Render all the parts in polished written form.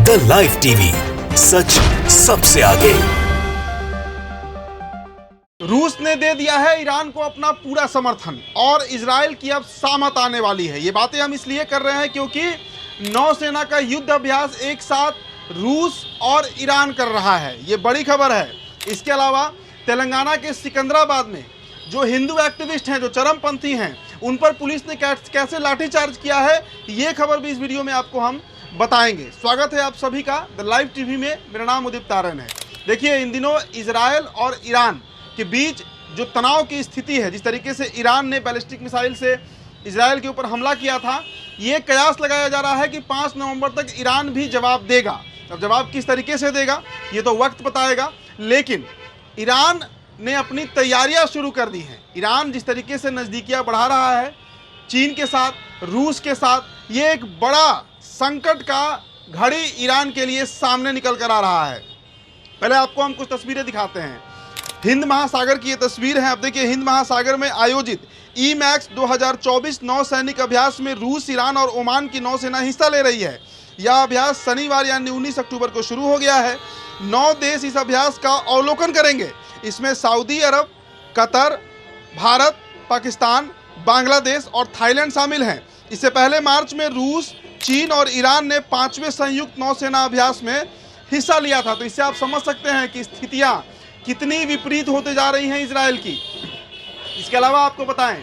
The live TV, सच सबसे आगे। रूस ने दे दिया है ईरान को अपना पूरा समर्थन और इजराइल की अब सामत आने वाली है। ये बातें हम इसलिए कर रहे हैं क्योंकि नौसेना का युद्ध अभ्यास एक साथ रूस और ईरान कर रहा है। ये बड़ी खबर है। इसके अलावा तेलंगाना के सिकंदराबाद में जो हिंदू एक्टिविस्ट हैं, जो चरमपंथी हैं, उन पर पुलिस ने कैसे लाठीचार्ज किया है, ये खबर भी इस वीडियो में आपको हम बताएंगे। स्वागत है आप सभी का द लाइव टीवी में। मेरा नाम उदित तारन है। देखिए, इन दिनों इजराइल और ईरान के बीच जो तनाव की स्थिति है, जिस तरीके से ईरान ने बैलिस्टिक मिसाइल से इजराइल के ऊपर हमला किया था, ये कयास लगाया जा रहा है कि 5 नवंबर तक ईरान भी जवाब देगा। अब जवाब किस तरीके से देगा ये तो वक्त बताएगा, लेकिन ईरान ने अपनी तैयारियां शुरू कर दी हैं। ईरान जिस तरीके से नज़दीकियां बढ़ा रहा है चीन के साथ, रूस के साथ, ये एक बड़ा संकट का घड़ी ईरान के लिए सामने निकल कर आ रहा है। पहले आपको हम कुछ तस्वीरें दिखाते हैं। हिंद महासागर की ये तस्वीर है। अब देखिए, हिंद महासागर में आयोजित ईमैक्स 2024 नौसैनिक अभ्यास में रूस, ईरान और ओमान की नौसेना हिस्सा ले रही है। यह अभ्यास शनिवार यानी 19 अक्टूबर को शुरू हो गया है। 9 देश इस अभ्यास का अवलोकन करेंगे। इसमें सऊदी अरब, कतर, भारत, पाकिस्तान, बांग्लादेश और थाईलैंड शामिल हैं। इससे पहले मार्च में रूस, चीन और ईरान ने 5वें संयुक्त नौसेना अभ्यास में हिस्सा लिया था। तो इससे आप समझ सकते हैं कि स्थितियां कितनी विपरीत होते जा रही हैं इजराइल की। इसके अलावा आपको बताएं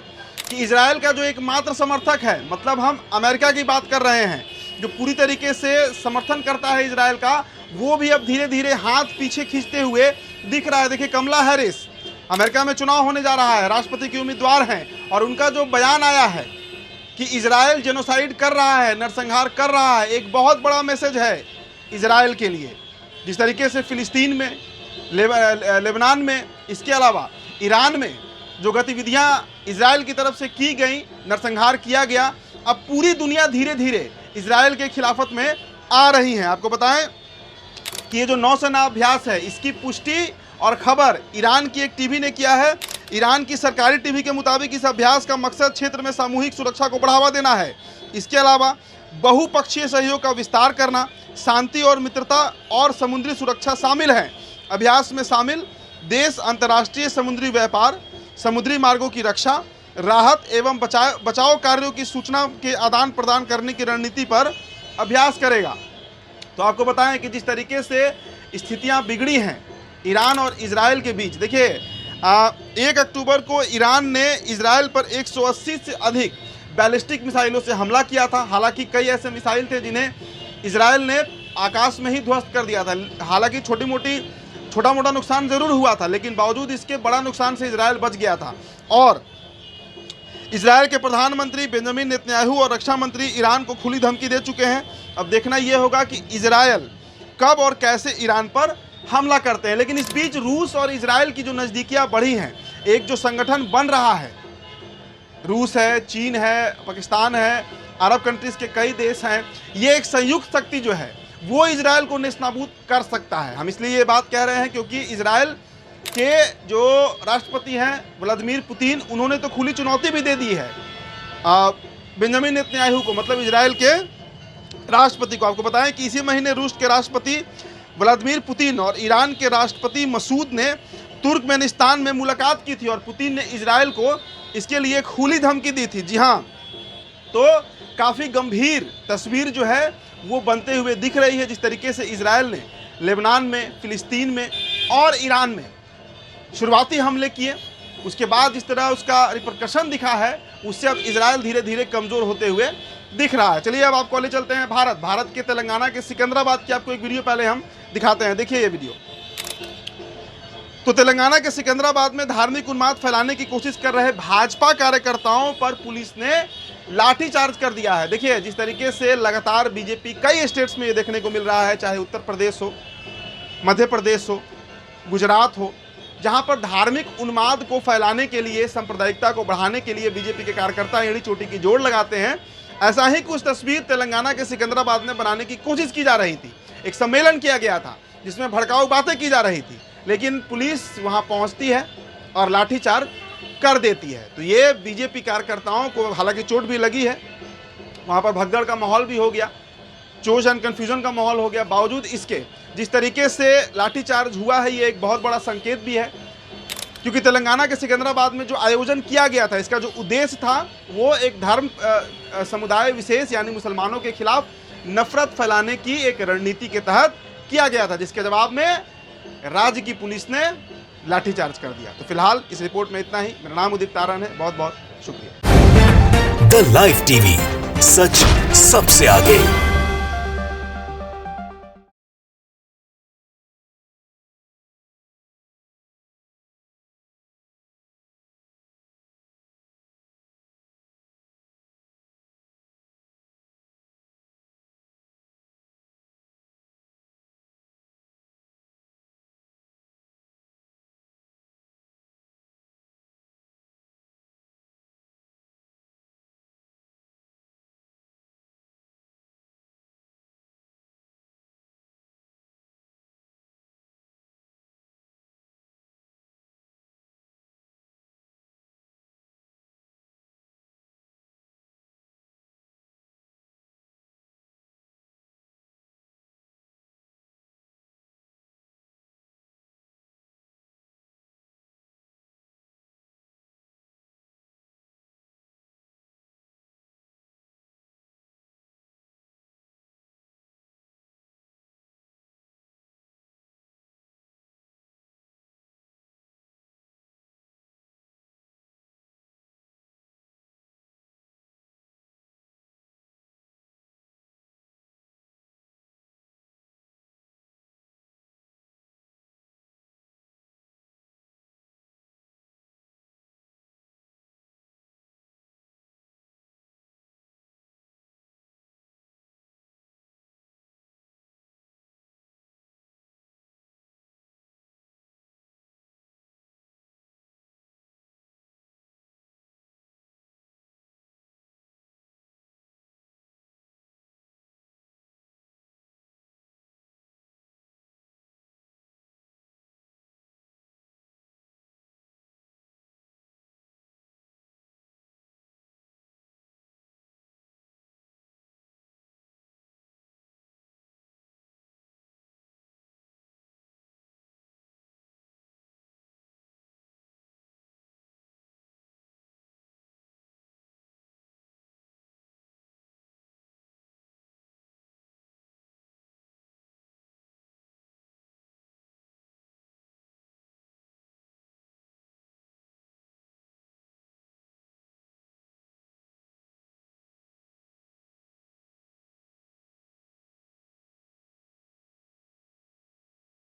कि इजराइल का जो एकमात्र समर्थक है, मतलब हम अमेरिका की बात कर रहे हैं, जो पूरी तरीके से समर्थन करता है इजराइल का, वो भी अब धीरे धीरे हाथ पीछे खींचते हुए दिख रहा है। देखिए, कमला हैरिस, अमेरिका में चुनाव होने जा रहा है, राष्ट्रपति की उम्मीदवार हैं, और उनका जो बयान आया है कि इजराइल जेनोसाइड कर रहा है, नरसंहार कर रहा है, एक बहुत बड़ा मैसेज है इजराइल के लिए। जिस तरीके से फिलिस्तीन में, लेबनान में, इसके अलावा ईरान में जो गतिविधियां इजराइल की तरफ से की गई, नरसंहार किया गया, अब पूरी दुनिया धीरे धीरे इजराइल के खिलाफत में आ रही है। आपको बताएं कि ये जो नौसेना अभ्यास है, इसकी पुष्टि और खबर ईरान की एक टीवी ने किया है। ईरान की सरकारी टीवी के मुताबिक इस अभ्यास का मकसद क्षेत्र में सामूहिक सुरक्षा को बढ़ावा देना है। इसके अलावा बहुपक्षीय सहयोग का विस्तार करना, शांति और मित्रता और समुद्री सुरक्षा शामिल हैं। अभ्यास में शामिल देश अंतर्राष्ट्रीय समुद्री व्यापार, समुद्री मार्गों की रक्षा, राहत एवं बचाव कार्यों की सूचना के आदान प्रदान करने की रणनीति पर अभ्यास करेगा। तो आपको बताएं कि जिस तरीके से स्थितियां बिगड़ी हैं ईरान और इजराइल के बीच, देखिए 1 अक्टूबर को ईरान ने इजराइल पर 180 से अधिक बैलिस्टिक मिसाइलों से हमला किया था। हालांकि कई ऐसे मिसाइल थे जिन्हें इजराइल ने आकाश में ही ध्वस्त कर दिया था। हालांकि छोटा मोटा नुकसान जरूर हुआ था, लेकिन बावजूद इसके बड़ा नुकसान से इजराइल बच गया था। और इजराइल के प्रधानमंत्री बेंजामिन नेतन्याहू और रक्षा मंत्री ईरान को खुली धमकी दे चुके हैं। अब देखना यह होगा कि इजराइल कब और कैसे ईरान पर हमला करते हैं। लेकिन इस बीच रूस और इजराइल की जो नज़दीकियां बढ़ी हैं, एक जो संगठन बन रहा है, रूस है, चीन है, पाकिस्तान है, अरब कंट्रीज के कई देश हैं, ये एक संयुक्त शक्ति जो है वो इजराइल को नेस्तनाबूद कर सकता है। हम इसलिए ये बात कह रहे हैं क्योंकि इजराइल के जो राष्ट्रपति हैं व्लादिमीर पुतिन, उन्होंने तो खुली चुनौती भी दे दी है बेंजामिन नेतन्याहू को, मतलब इजराइल के राष्ट्रपति को। आपको बताएं कि इसी महीने रूस के राष्ट्रपति व्लादिमीर पुतिन और ईरान के राष्ट्रपति मसूद ने तुर्कमेनिस्तान में मुलाकात की थी और पुतिन ने इजराइल को इसके लिए खुली धमकी दी थी। जी हाँ, तो काफ़ी गंभीर तस्वीर जो है वो बनते हुए दिख रही है। जिस तरीके से इजराइल ने लेबनान में, फिलिस्तीन में और ईरान में शुरुआती हमले किए, उसके बाद जिस तरह उसका रिपरकशन दिखा है, उससे अब इजराइल धीरे धीरे कमज़ोर होते हुए दिख रहा है। चलिए अब आपको ले चलते हैं भारत के तेलंगाना के सिकंदराबाद की आपको एक वीडियो पहले हम दिखाते हैं। देखिए ये वीडियो। तो तेलंगाना के सिकंदराबाद में धार्मिक उन्माद फैलाने की कोशिश कर रहे भाजपा कार्यकर्ताओं पर पुलिस ने लाठीचार्ज कर दिया है। देखिए, जिस तरीके से लगातार बीजेपी कई स्टेट्स में ये देखने को मिल रहा है, चाहे उत्तर प्रदेश हो, मध्य प्रदेश हो, गुजरात हो, जहां पर धार्मिक उन्माद को फैलाने के लिए, सांप्रदायिकता को बढ़ाने के लिए बीजेपी के कार्यकर्ता एड़ी चोटी की जोड़ लगाते हैं। ऐसा ही कुछ तस्वीर तेलंगाना के सिकंदराबाद में बनाने की कोशिश की जा रही थी। एक सम्मेलन किया गया था जिसमें भड़काऊ बातें की जा रही थी, लेकिन पुलिस वहां पहुंचती है और लाठीचार्ज कर देती है। तो ये बीजेपी कार्यकर्ताओं को हालांकि चोट भी लगी है, वहाँ पर भगदड़ का माहौल भी हो गया। चोज एंड कन्फ्यूजन का माहौल हो गया। बावजूद इसके जिस तरीके से लाठीचार्ज हुआ है, ये एक बहुत बड़ा संकेत भी है, क्योंकि तेलंगाना के सिकंदराबाद में जो आयोजन किया गया था, इसका जो उद्देश्य था वो एक धर्म समुदाय विशेष यानी मुसलमानों के खिलाफ नफरत फैलाने की एक रणनीति के तहत किया गया था, जिसके जवाब में राज्य की पुलिस ने लाठीचार्ज कर दिया। तो फिलहाल इस रिपोर्ट में इतना ही। मेरा नाम उदित तारन है, बहुत बहुत शुक्रिया। द लाइव टीवी, सच सबसे आगे।